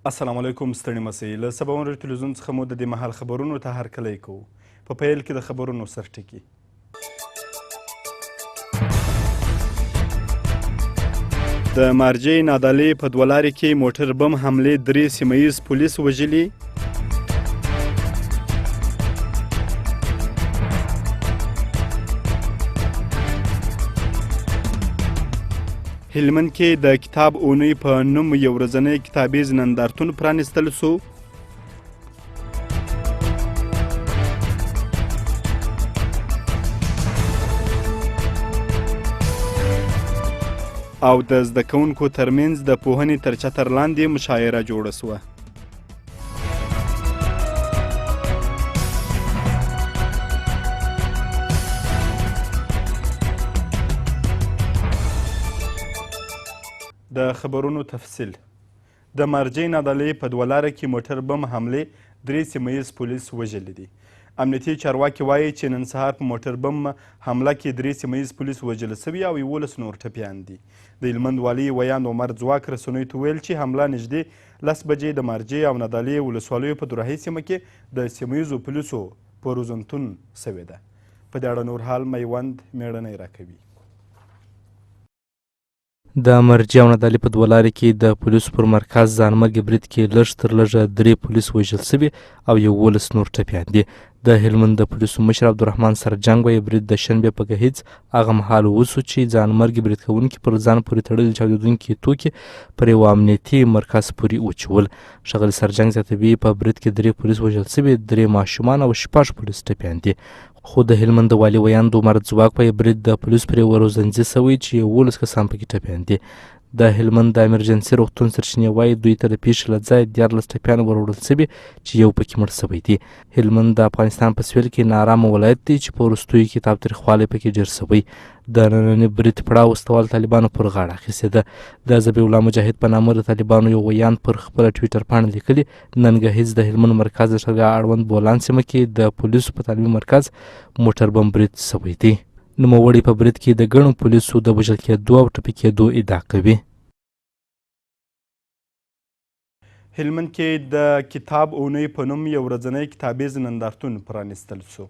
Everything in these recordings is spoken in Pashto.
السلام علیکم ستړي مسئ له سباوون رادیو تلویزیون څخه مو د دې مهال خبرونو ته هرکلی کوو. په پیل کې د خبرونو سرټکي. د مارجې نادعلي په دوه لارې کې موټر بم حملې 3 سیمه ییز پولیس وژلي. هلمند کې د کتاب اونۍ په نوم یو ورځنی کتابیز نندارتون پرانیستل سو. او د زده کوونکو ترمنځ د پوهنې تر چتر لاندې مشاعره جوړه سوه. د خبرونو تفصیل. د مارجې نادعلي په دوه لاره کې موټر بم حملې 3 سیمه ییز پولیس وژلي دي. امنیتي چارواکي وایي چې نن سهار په موټر بم حمله کې 3 سیمه ییز پولیس وژل سوي او 11 نور ټپیان دي. د هلمند والي ویاند عمر ځواک رسنیو ته ویل چې حمله نږدې 10 بجې د مارجې او نادعلي ولسوالیو په دوراهي سیمه کې د سیمه ییزو پولیسو په روزنتون سوې ده. په دې اړه نور حال میوند میړنی راکوي. د مرجې او نادعلي په دوه لارې کې د پولیسو پر مرکز ځانمرګي برید کې لږ تر لږه 3 پولیس وژل سوي او 11 نور ټپیان دي. د هلمند د پولیسو مشر عبدالرحمن سرجنګ وایي برید د شنبې په ګهیځ هغه مهال وسو چې ځانمرګي برید کوونکي پر ځان پورې تړلي چاودېدونکي توکي پر یوه امنیتي مرکز پورې وچول. ښاغلي سرجنګ زیاتوي په برید کې 3 پولیس وژل سوي، 3 ماشومان او 6 پولیس ټپیان دي. خو د هلمند د والي ویاند عمر ځواک وایي برید د پولیسو پر یوه روزنځي سوی چې 11 کسان پکې ټپیان دي. د هلمند د امرجنسي روغتون سرچینې وایي دوی ته د پیښې له ځایه 14 ټپیان وروړل سوي چې یو پکې مړ سوی دی. هلمند د افغانستان په سویل کې نارامه ولایت دی چې په وروستیو کې تاوتریخوالی پکې ډېر سوی. د ننني برید پړاو وسوال طالبانو پر غاړه اخیستې ده. د ذبیح الله مجاهد په نامه د طالبانو یو ویاند پر خپله ټویټر پاڼه لیکلي نن ګهیځ د هلمند مرکز د شرګاه اړوند بولان سیمه کې د پولیسو په تعلیمي مرکز موټر بم برید سوی دی. نوموړی په برید کې د ګڼو پولیسو د وژل کېدو او ټپي کېدو ادعا کوي. هلمند کې د کتاب اونۍ په نوم یو ورځنی کتابیز نندارتون پرانیستل سو.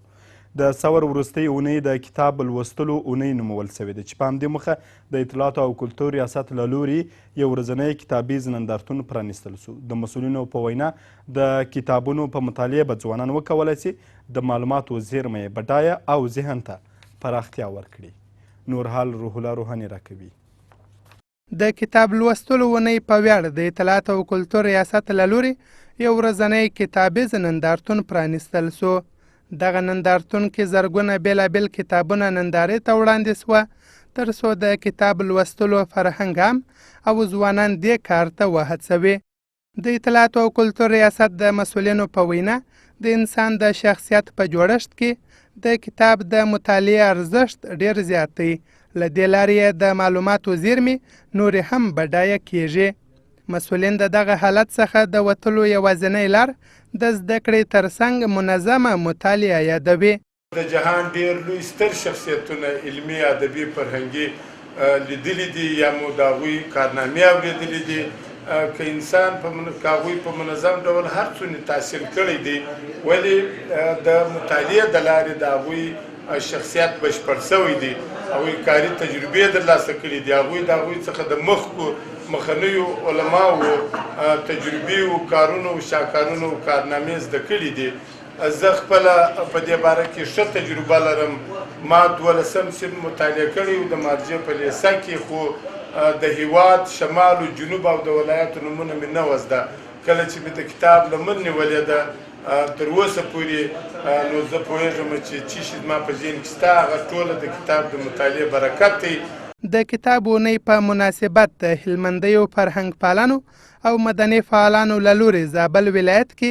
د ثور وروستۍ اونۍ د کتاب لوستلو اونۍ نومول سوې ده چې په همدې موخه د اطلاعاتو او کلتور ریاست له لوري یو ورځنی کتابیز نندارتون پرانیستل سو. د مسؤلینو په وینا د کتابونو په مطالعه به ځوانان وکولی سي د معلوماتو زیرمه یې بډایه او ذهن ته پراختیا ورکړي. نور حال روح الله روحاني راکوي. د کتاب لوستلو ونې په ویاړ د اطلاعات او کلتور ریاست له لوري یو ورځنی کتابیز نندارتون پرانیستل سو. دغه نندارتون کې زرګونه بېلابېل کتابونه نندارې ته وړاندې سوه تر څو د کتاب لوستلو فرهنګ عام او ځوانان دې کار ته وهڅوي. د اطلاعات او کلتور ریاست د مسؤلینو په وینا د انسان د شخصیت په جوړښت کې د کتاب د مطالعې ارزښت ډېر زیات دی. له دې لارې د معلوماتو زیرمې نورې هم بډایه کیږي. مسؤلین د دغه حالت څخه د وتلو یوازینۍ لار د زده کړې ترڅنګ منظمه مطالعه یادوي. د جهان ډېر لوی ستر شخصیتونه علمي ادبي فرهنګي لیدلي دي یا مو د هغوی کارنامې اورېدلي دي. که انسان که هغوی په منظم ډول هر څونه تحصیل کړی دی ولې د مطالعې د لارې د هغوی شخصیت بشپړ سوی دی، هغوی کاري تجربې ترلاسه کړي دي، هغوی د هغوی څخه د مخنیو علماو تجربې او کارونو او شاکارونو کارنامې زده کړي دي. زه خپله په دې باره کې ښه تجربه لرم. ما 12م صنف مطالعه کړی و د مارجې په لیسه کې، خو د هیواد شمال و جنوب او د ولایاتو نومونه مې نه وه زده. کله چې مې د کتاب لمن نیولې ده تر اوسه پورې نو زه پوهېږم چې څه شي زما په ذهن کې شته هغه ټوله د کتاب د مطالعې برکت دی. د کتاب اونۍ په مناسبت د هلمندیو فرهنګ پالانو او مدني فعالانو له لورې زابل ولایت کې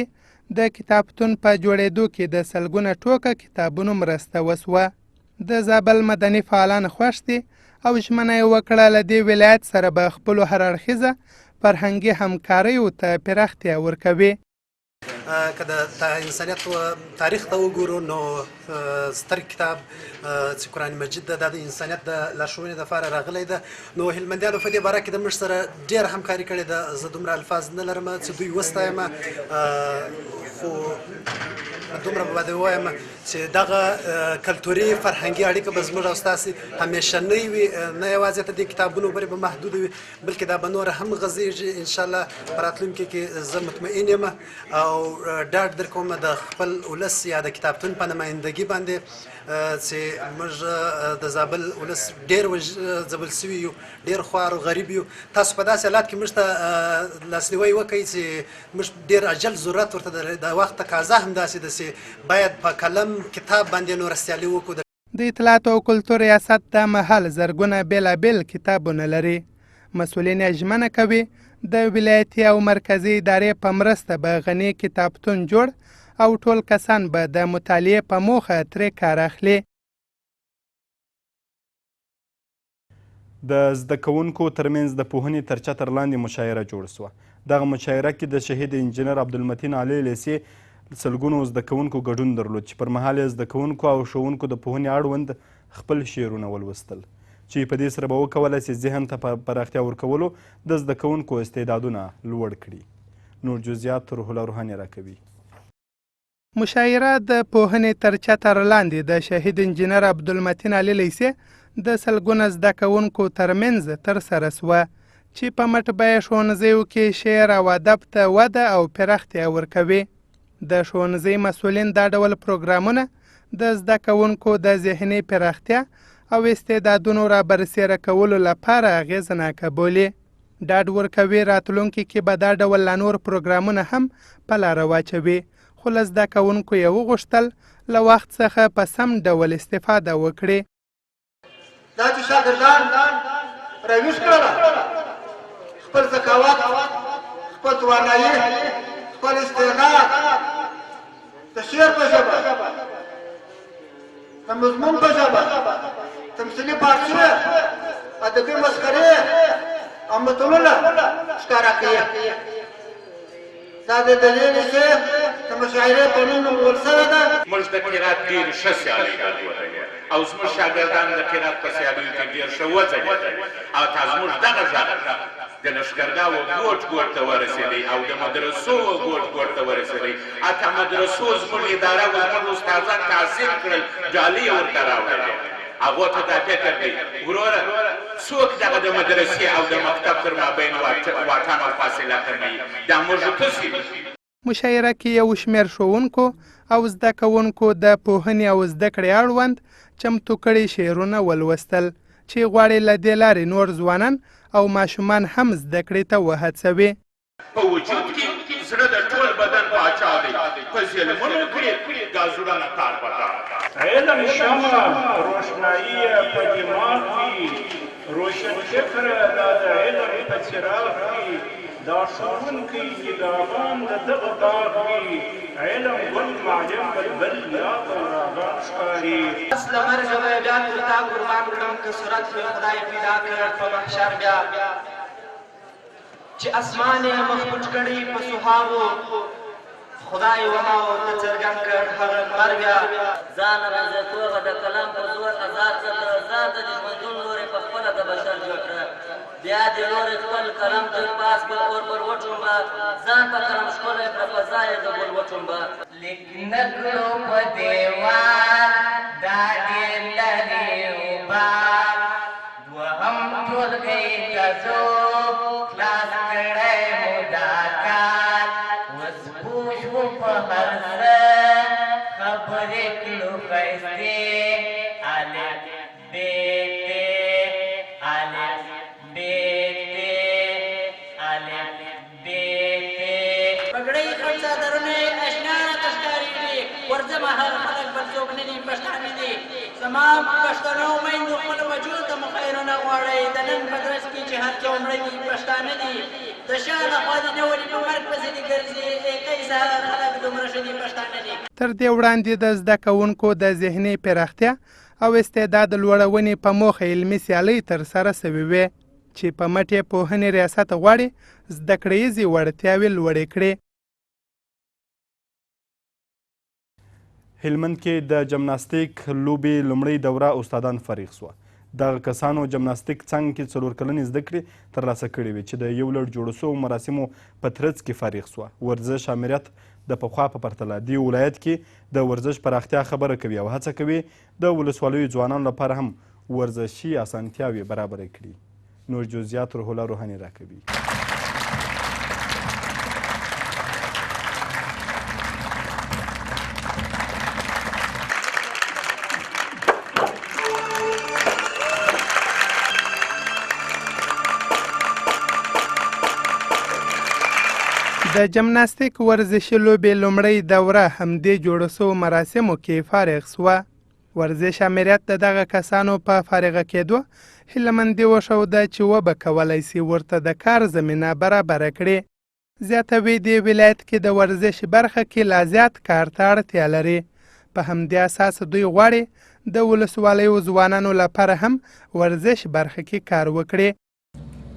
د کتابتون په جوړېدو کې د سلګونه ټوکه کتابونو مرسته وسوه. د زابل مدني فعالان خوښ دي او ژمنه یې وکړه له دې ولایت سره به خپلو هر اړخیزه فرهنګي همکاریو ته پراختیا ورکوي. که د انسانیت تاریخ ته وګورو نو ستر کتاب چې قرآن مجید ده دا د انسانیت د لارښوونې دپاره راغلی ده. نو هلمندیانو په دې باره کې د موږ سره ډېره همکاري کړې ده. زه دومره الفاظ نه لرم چې دوی وستایم، خو دومره به باندې ووایم چې دغه کلتوري فرهنګي اړیکه به زموږ او ستاسې همیشنۍ وي، نه یوازې ته دې کتابونو پورې به محدوده وي بلکې دا به نوره هم غځېږي انشاءالله په راتلونکي کې. زه مطمئن یم او ډاډ در کوم د خپل ولس یا د کتابتون په نمایندګي باندې چې موږ د زابل ولس ډېر ځپل سوي یو، ډېر خوار او غریب یو. تاسو په داسې حالات کې موږ ته لاسنیوی وکړئ چې موږ ډېر عجل ضرورت ورته د وخت تقاضا همداسې ده چې باید په قلم کتاب باندې نوره سیالي وکړو. د اطلاعاتو او کلتور ریاست دا مهال زرګونه بېلابېل کتابونه لري. مسؤلین یې ژمنه کوي د ولایتي او مرکزي ادارې په مرسته به غني کتابتون جوړ او ټول کسان به د مطالعې په موخه ترې کار اخلي. د زده کوونکو ترمنځ د پوهنې تر چتر لاندې مشاعره جوړه سوه. دغه مشاعره کې د شهید انجینر عبدالمتین علي لیسې سلګونو زده کوونکو ګډون درلود چې پر مهال یې زده کوونکو او ښوونکو د پوهنې اړوند خپل شعرونه ولوستل چې په دې سره به وکولی سي ذهن ته په پراختیا ورکولو د زده کوونکو استعدادونه لوړ کړي. نور جزئیات روح الله روحاني راکوي. مشاعره د پوهنې تر چتر لاندې د شهید انجینر عبدالمتین علي لیسې د سلګونه زده کوونکو ترمنځ ترسره سوه چې په مطبعه ښوونځیو کې شعر او ادب ته وده او پراختیا ورکوي. د ښوونځي مسؤلین دا ډول پروګرامونه د زده کوونکو د ذهني پراختیا او استعدادونو را برسېره کولو لپاره اغېزناکه بولي. ډاډ ورکوي راتلونکي کې به دا ډول لا نور پروګرامونه هم په لاره واچوي، خو له زده کوونکو یې وغوښتل له وخت څخه په سم ډول استفاده وکړي. دا چې شاګردان راویښ کړله خپل ذکاوت، خپل توانایي، خپل استعداد د شعر په ژبه، د مضمون په ژبه، تمثیلي پارچې، ادبي مسخرې او متلونه ښکاره کوي. دا د دلیل صاحب د مشاعرې په نوم نومول سوې ده. موږ د قرات ډېر ښه سیالۍ ګډولې او زموږ شاګردان د قرات په سیالیو کې ډېر ښه وځلېدل او زموږ دغه غږ د لښکرګاوو ګوټ ګوټ ته ورسېدی او د مدرسو ګوټ ګوټ ته ورسېدی. حتی مدرسو زموږ اداره او زموږ استادان تعصیب کړل، ډالۍ یې ورته راوړلې. هغو ته دا فکر دی وروره څوک دغه د مدرسې او د مکتب تر مابین واټن او فاصله کموي، دا موږ تاسې دي. مشاعره کې یو شمېر ښوونکو او زده کوونکو د پوهنې او زده کړې اړوند چمتو کړي شعرونه ولوستل چې غواړي له دې لارې نور ځوانان او ماشومان هم زده کړې ته وهڅوي. په وجود کې زړه د ټول بدن پاچا دی، په ظلمونو کې دا زړونه تار په تار. علم شمع روشنایی په دماغ کې، روشن فکره دا د علم په څراغ کې، دا ښوونکی نگاهبان د دغه باغ کې، علم ګل معلم بلبل یا راغان ښکاري. پس له مرګه به بیا تر تا قربان کړم که صورت مې خدای پیدا کړ په محشر بیا چې اسمان یې مخ پټ کړي په سهاوو خدای وهاو ته څرګند کړ هغه لمر بیا. ځان رضا توغه د کلام په زور ازاد کړه، ځان د ژوندون لورې په خپله د بشر جوړ کړه. بیا دې لورې خپل قلم تر پاس په اور پر وټومبه، ځان په قلم ښکلی کړه په ځای د ګل وټومبه. لیک نه کړو په دیوال دا ډېر لرې وبار، دوهم ټولګۍ ته ځو خلاص کړی مو دا کار. اوس پوه شو په هر څه خبرې کړو ښایستې، الف ب ت الف ب ت الف ب ت. پګړۍ خړ څادرونه اشنا راته ښکارېږي، ورځمه هغه خلک بل څوک نه دي پښتانه دي. زما پښتنو میندو خپل وجود ته مو خیرونه غواړئ، د نن په درس کې چې هر څه مړه دي پښتانه دي. د شا لخوا دې نه ولي په مرګ پسې دي ګرځي، ایکۍ سهار خلک دومره ښه دي پښتانه دي. تر دې وړاندې د زده کوونکو د ذهني پراختیا او استعداد لوړونې په موخه علمي سیالۍ ترسره سوې وې چې په مټ یې پوهنې ریاست غواړي زده کړیزې وړتیاوې لوړې کړي. هلمند کې د جمناستیک لوبې لومړۍ دوره استادان فارغ سوه. دغه کسانو جمناستیک څنګ کې 4 کلنې زده کړې ترلاسه کړې وې چې د یو لړ جوړو سوو مراسمو په ترڅ کې فارغ سوه. ورزش امریت د پخوا په پرتله دې ولایت کې د ورزش پراختیا خبره کوي او هڅه کوي د ولسوالیو ځوانانو لپاره هم ورزشي اسانتیاوې برابره کړي. نور جزئیات روح الله روحاني راکوي. د جمناستیک ورزشي لوبې لومړۍ دوره همدې جوړو سوو مراسمو کې فارغ سوه. ورزش امریت د دغه کسانو په فارغه کېدو هیلهمندي وښوده چې وبه کولی سي ورته د کار زمینه برابره کړي. زیاتوي دې ولایت کې د ورزش برخه کې لا زیات کار ته اړتیا لري. په همدې اساس دوی غواړي د ولسوالیو ځوانانو لپاره هم ورزش برخه کې کار وکړي.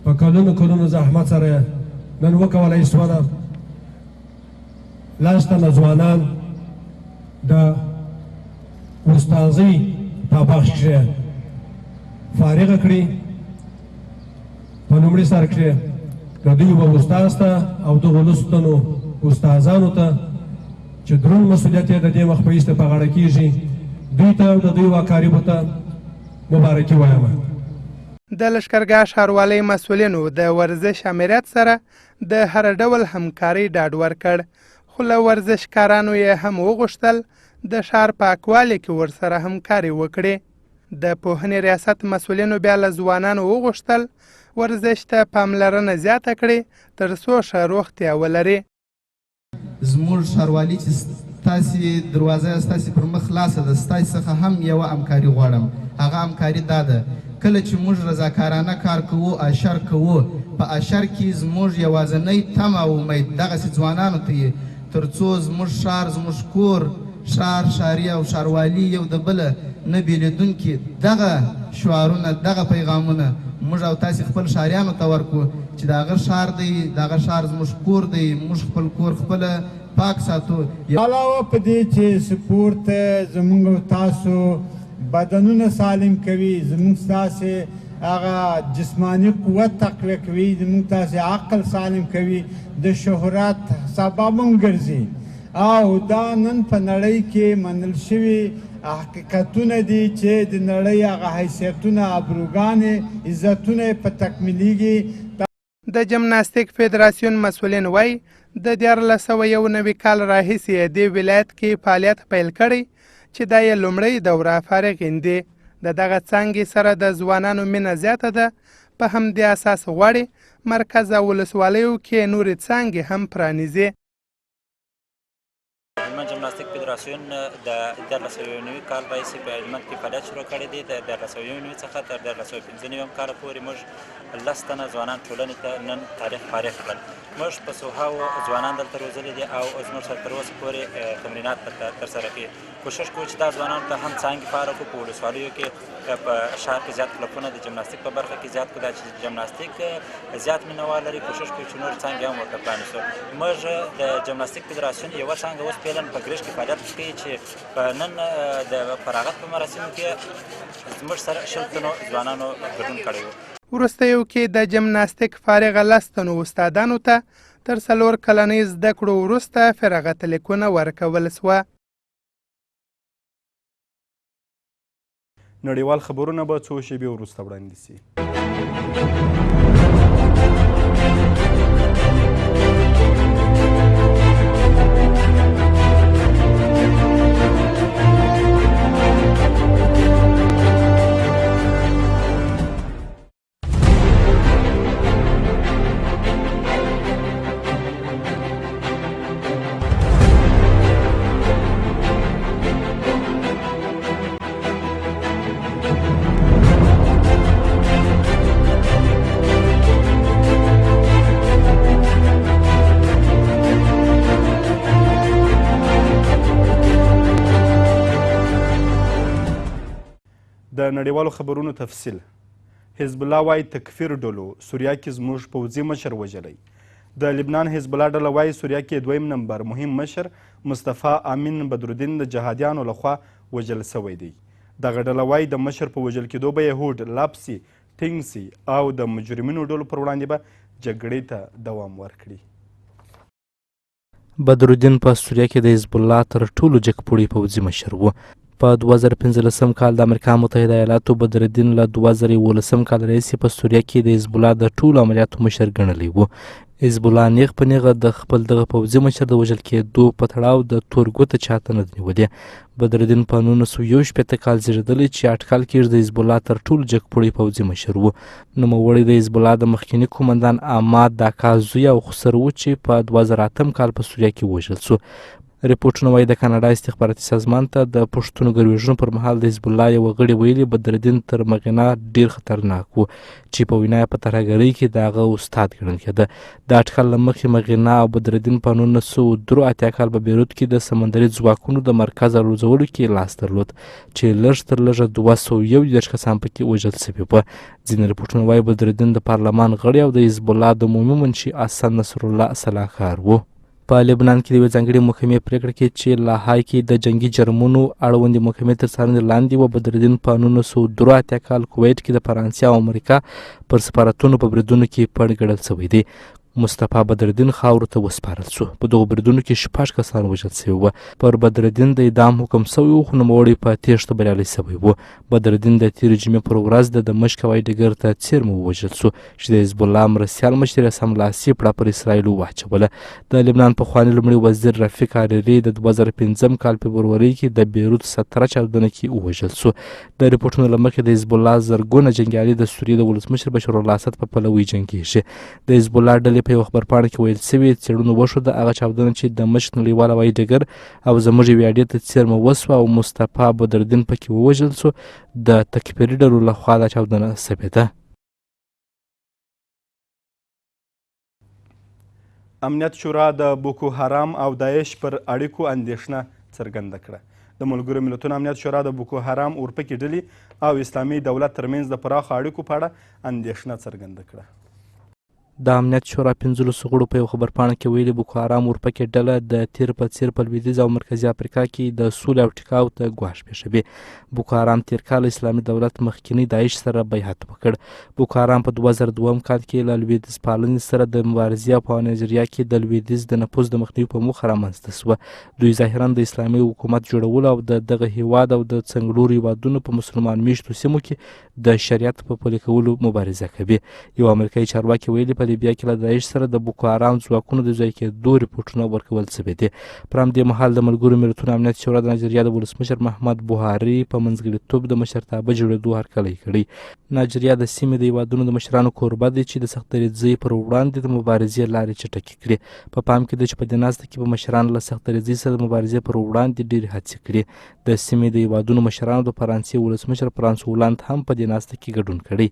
په کلونو زحمت سره نن وکولی سوله لاس تنه ځوانان د استاذۍ په بخش کښې فارغه کړي. په لومړي سر کښې د دوی به استاذ ته او دغو لسو تنو استادانو ته چې دروند مسؤلیت یې د دې مخ په ایسته په غاړه کېږي دوی ته او د دوی واکاریبو ته مبارکي وایم. د لښکرګاه ښاروالۍ مسؤلینو د ورزش امریت سره د هر ډول همکارۍ ډاډ ورکړ، خو له ورزشکارانو یې هم وغوښتل د ښار پاکوالي کې ورسره همکاري وکړي. د پوهنې ریاست مسؤلینو بیا له ځوانانو وغوښتل ورزش ته پاملرنه زیاته کړي تر څو ښه روغتیا ولري. زموږ ښاروالي چې ستاسې دروازه ستاسې پر مخ خلاصه ده، ستاسې څخه هم یوه همکاري غواړم. هغه همکاري دا ده کله چې موږ رضاکارانه کار کوو، اشر کوو، په اشر کې زموږ یوازینی تمه او امید دغسې ځوانانو ته یې تر څو زموږ ښار، زموږ کور، ښار، ښاري او ښاروالي یو د بله نه بېلېدونکي دغه شعارونه، دغه پیغامونه موږ او تاسې خپل ښاریانو ته ورکړو چې د هغه ښار دی، د هغه ښار زموږ کور دی، موږ خپل کور خپله پاک ساتو. علاوه په دې چې سپورت زموږ او تاسو بدنونه سالم کوي، زموږ ستاسې هغه جسمانی قوت تقویه کوي، زموږ تاسې عقل سالم کوي، د شهرت سبب هم ګرځي. او دا نن په نړۍ کې منل شوي حقیقتونه دي چې د نړۍ هغه حیثیتونه، ابروګانې، عزتونه یې په تکمیلیږي. د جمناستیک فدراسیون مسؤلین وایي د 1991 کال راهیسې دې ولایت کې فعالیت پیل کړی چې دا یې لومړۍ دوره فارغین دي. د دغه څانګې سره د ځوانانو مینه زیاته ده. په همدې اساس غواړي مرکز او ولسوالیو کې نورې څانګې هم پرانیزي. هلمند جمناستیک فدراسیون د 1990 کال راهیسې په هلمند کې فعالیت شروع کړی دی. د 1990 څخه تر 1995 کاله پورې موږ 10 تنه ځوانان ټولنې ته نن تاریخ فارغ کړل. موږ په سوهاو ځوانان دلته روزلي دي او زموږ سره تر اوسه پورې تمرینات ترسره کوي. کوشش کوو چې دا ځوانانو ته هم څانګې فارغ کړو. په ولسوالیو کې په ښار کې زیات کلبونه د جمناستیک په برخه کې زیات کړو. دا چې جمناستیک زیات مینهوال لري، کوشش کوو چې نور څانګې هم ورته پرانیسو. موږ د جمناستیک فدراسیون یوه څانګه اوس فعلا په ګرشت کې فعالیت کوي چې په نن د فراغت په مراسمو کې زموږ سره 10 تنو ځوانانو ګډون کړی و. وروستیو کې د جمناستیک فارغه 10 تنو استادانو ته تر 4 کلنۍ زده کړو وروسته فراغت لیکونه ورکول سوه. نړیوال خبرونه به څو شیبې وروسته وړاندې سي. د نړیوالو خبرونو تفصیل. حزب الله وایي تکفیر ډلو سوریه کې زموږ پوځي مشر وژلی. د لبنان حزب الله ډله وایي سوریه کې 2 نمبر مهم مشر مصطفی امین بدرالدین د جهادیانو لخوا وژل سوی دی. دغه ډله وایي د مشر په وژل کېدو به یې هوډ لاپ سي ټینګ سي او د مجرمینو ډلو پر وړاندې به جګړې ته دوام ورکړي. بدرالدین په سوریه کې د حزب الله تر ټولو جګپوړي پوځي مشر و. په 2015 کال د امریکا متحده ایالاتو بدرالدین له 2011 کال راهیسې په سوریه کې د حزب الله د ټولو عملیاتو مشر ګڼلی و. حزب الله نیغ په نیغه د خپل دغه پوځي مشر د وژل کېدو په تړاو د تور ګوته چاته نه نیولې. بدرالدین په 1961 کال زیږېدلی چې اټکل کېږي د حزب الله تر ټولو جګپوړی پوځي مشر و. نوموړی د حزب الله د مخکیني قومندان احمد داکا زوی او خسر و چې په 2008 کال په سوریه کې وژل سو. ریپورټونه وایي د کاناډا استخباراتي سازمان ته د پښتونو ګرویږونو پر مهال د حزب الله یو غړي ویلي بدرالدین تر مغینا ډیر خطرناک و چې په وینا په ترهګرۍ کې د هغه استاد ګڼل کېده. د اټکل له مخکې مغینا او بدرالدین په 1983 کال په بیروت کې د سمندري ځواکونو د مرکز الوځولو کې لاس درلود چې لږ تر لږه 211 کسان پکې وژل سوي وه. ځینې ریپورټونه وایي بدرالدین د پارلمان غړی او د حزب الله د عمومي منشي حسن نصرالله سلاکار و. په لبنان کې د یوې ځانګړې محکمې پریکړه کې چې لاهای کې د جنگي جرمونو اړوندې محکمې تر څارنې لاندې و بدرالدین په 1983 کال کویت کې د فرانسې او امریکا پر سفارتونو په بریدونو کې پړ ګڼل شوی دی. مصطفی بدرالدین خاورو ته وسپارل شو. په دغو بریدونو کې 6 کسان وژل شوي وه. پر بدرالدین د اعدام حکم شوی و خو نوموړی په تېښته بریالی شوی و. بدرالدین د تېرې جمعې پر ورځ د دمشق هوایي ډګر ته څیرمه ووژل شو چې د حزب الله مرستیال مشر یې سملاسي پړه پر اسرائیلو واچوله. د لبنان پخواني لومړي وزیر رفیق حریري د 2015 کال فبرورۍ کې د بیروت 17 چاودنه کې ووژل شو. د ریپورټونو له مخې د حزب الله زرګونه جنګیالي د سوریې د ولسمشر بشار الاسد په پلوي جنګېږي. د حزب الله ډلې په یو خبرپاڼه کې ویل سوي څېړنو وښوده هغه چاودنه چې دمشق نړیوال هوایي ډګر او زموږ یوې اډې ته څیرمه وسوه او مصطفی بدرالدین پکې ووژل سو. د تکفیري ډلو لخوا دا چاودنه شوې ده. امنیت شورا د بوکو حرام او داعش پر اړیکو اندېښنه څرګنده کړه. د ملګرو ملتونو امنیت شورا د بوکو حرام اورپکي ډلې او اسلامي دولت ترمنځ د پراخو اړیکو په اړه اندېښنه څرګنده کړه. د امنیت شورا 15 غړو په یو خبرپاڼه کې ویلي بوکو حرام اورپکې ډله د تیر په څیر په لویدیځ او مرکزي افریقا کې د سولې او ټیکاو ته ګواښ پېښوي. بوکو حرام تیر کال اسلامي دولت مخکینی داعش سره بیعت وکړ. بوکو حرام په 2002 کال کې له لویدیځ پالنې سره د مبارزې په نایجریا کې د لویدیځ د نفوذ د مخنیوي په موخه رامنځته شوه. دوی ظاهرا د اسلامي حکومت جوړولو او د دغه هیواد او د څنګلورو هیوادونو په مسلمان میشتو سیمو کې د شریعت په پلي کولو مبارزه کوي. یو امریکایي چارواکي ویلي په لیبیا کې له داعش سره د بوکو حرام ځواکونو د ځای کېدو ریپورټونه ورکول شوي دي. پر همدې مهال د ملګرو ملتونو امنیت شورا د نایجریا د ولسمشر محمد بوهاري په منځګړیتوب د مشرتابه جوړېدو هرکلی کړی. نایجریا د سیمې د هیوادونو د مشرانو کوربه دی چې د سخت دریځۍ پر وړاندې د مبارزې لارې چټکې کړي. په پام کې ده چې په دې ناسته کې به مشران له سخت دریځۍ سره د مبارزې پر وړاندې ډېرې هڅې کړي. د سیمې د هیوادونو مشرانو د فرانسې ولسمشر فرانس هولند هم په دې ناسته کې ګډون کړی.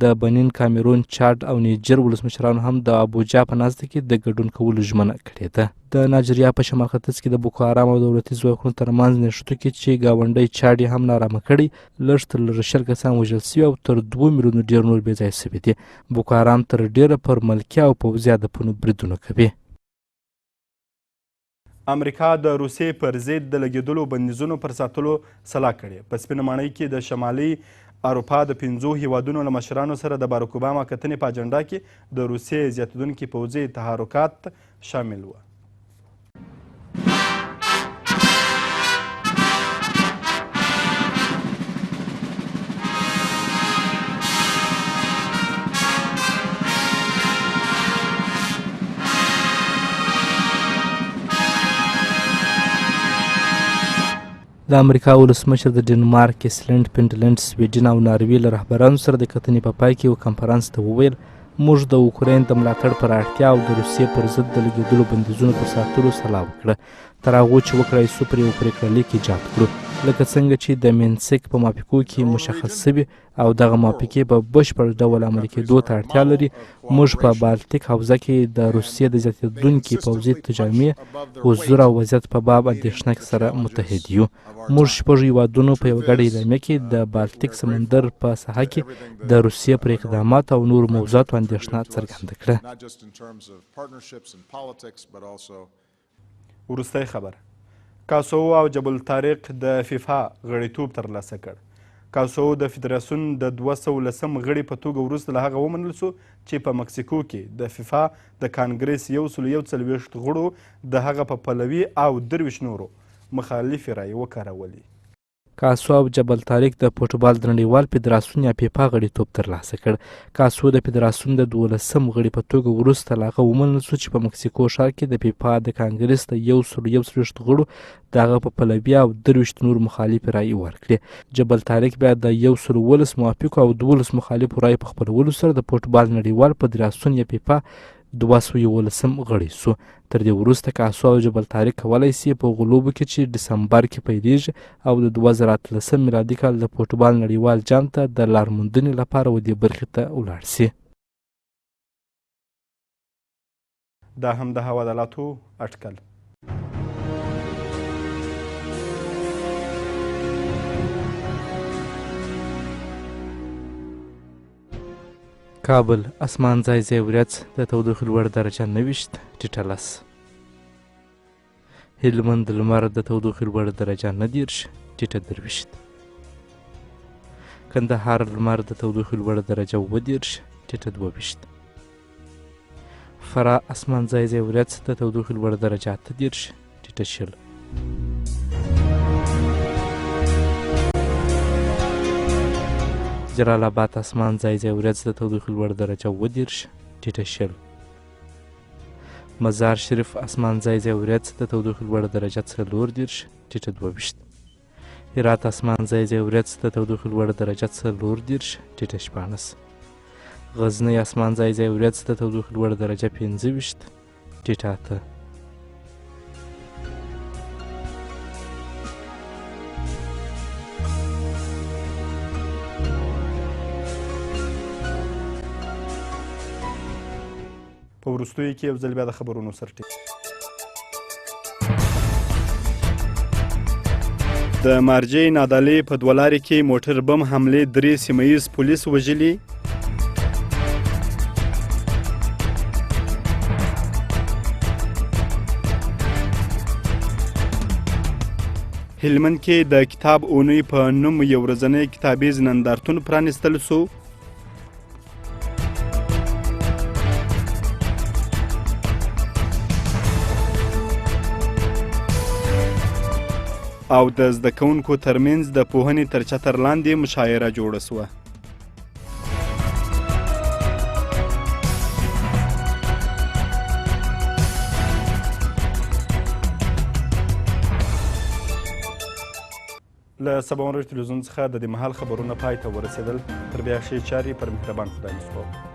د بنین، کامرون، چاډ او نیجر ولسمشرانو هم د ابوجا په ناسته کې د ګډون کولو ژمنه کړې ده. د نایجریا په شمال ختیځ کې د بوکو حرام او دولتي ځواکونو ترمنځ نښتو کې چې ګاونډی چاډ یې هم نارامه کړی، لږ تر لږه 20 کسان وژل شوي او تر 2 میلیونو ډېر نور بې ځایه شوي دي. بوکو حرام تر ډېره پر ملکي او پوځي هدفونو بریدونه کوي. امریکا د روسیې پر ضد د لګېدلو بندیزونو پر ساتلو سلا کړې. په سپینه ماڼۍ کې د شمالي اروپا د 5 هیوادونو له مشرانو سره د باراک اوباما کتنې په اجنډا کې د روسیې زیاتېدونکي پوځي تحرکات شامل وه. د امریکا ولسمشر د ډنمارک، ایسلنډ، فنلنډ، سویډن او ناروې له رهبرانو سره د کتنې په پای کې یو کنفرانس ته وویل موږ د اوکراین د ملاتړ پر اړتیا او د روسیې پر ضد د لګېدلو بندیزونو پر ساتلو سلا وکړه تر هغو چې وکړای سو پر یو پرېکړه لیک ایجاد کړو. لکه څنګه چې د مینسک په موافقو کې مشخص شوي او دغه موافقې په بشپړ ډول عملي کېدو ته اړتیا لري. موږ په بالټیک حوزه کې د روسیې د زیاتېدونکي پوځي تجربې حضور او وضعیت په باب اندېښنه سره متحد یو. موږ شپږ هیوادونو په یوه ګډه اعلامیه کې د بالټیک سمندر په ساحه کې د روسیې پر اقداماتو او نورو موضوعاتو اندېښنه څرګنده کړه. وروستی خبر کاسوو او جبل طارق د فیفا غړیتوب ترلاسه کړ. کاسوو د فدراسیون د 210 غړي په توګه وروسته له هغه ومنل سو چې په مکسیکو کې د فیفا د کانګریس 141 غړو د هغه په پلوي او 23 نورو مخالفې رایې وکارولې. کاسو او جبل طارق د فوټبال د نړیوال فدراسیون یا فیفا غړیتوب ترلاسه کړ. کاسو د فدراسیون د 12 غړي په توګه وروسته له هغه ومنل سو چې په مکسیکو ښار کې د فیفا د کانګریس د 141 غړو د هغه په پلوي او 23 نور مخالفې رایې ورکړې. جبل طارق بیا د 119 موافقو او 12 مخالفو رایې په خپلولو سره د فوټبال نړیوال فدراسیون یا فیفا 211 غړی سو. تر دې وروسته کاسو او جبل طارق کولی سي په غلوبو کې چې ډسمبر کې پیلېږي او د 2013 میلادي کال د فوټبال نړیوال جام ته د لارموندنې لپاره ودې برخې ته ولاړ سي. دا هم د حوالاتو اټکل. کابل اسمان ځای ځای ورځ د تودوخې لوړ درجه 29 ټیټه 10. هلمند لمر د تودوخې لوړ درجه 19 ټیټه 23. کندهار لمر د تودوخې لوړ درجه 19 ټیټه 22. فراه اسمان ځای ځای ورځ د تودوخې لوړ درجه 18 ټیټه 20. جلال آباد اسمان ځای ځای ورځ د تودوخې لوړ درجه 19 ټیټه 20. مزار شریف اسمان ځای ځای ورځ د تودوخې لوړ درجه 40 ټیټه 22. هرات اسمان ځای ځای ورځ د تودوخې لوړ درجه 40 ټیټه 14. غزنی اسمان ځای ځای ورځ د تودوخې لوړ درجه 15 ټیټه 8. په وروستیو کې یو ځل بیا د خبرونو سرټک. د مارجې نادالې په دولارې کې موټر بم حملې 3 سیمه ییز پولیس وژلي. هلمند کې د کتاب اونۍ په نوم یو ورځنی کتابیز نندارتون پرانیستل سو. او د زده کوونکو ترمنځ د پوهنې تر چتر لاندې مشاعره جوړه سوه. له سبا ورځ تلویزیون څخه د دې مهال خبرونه پای ته ورسېدل. تر بیا ښې چارې پر مهربان خدای مسپارو.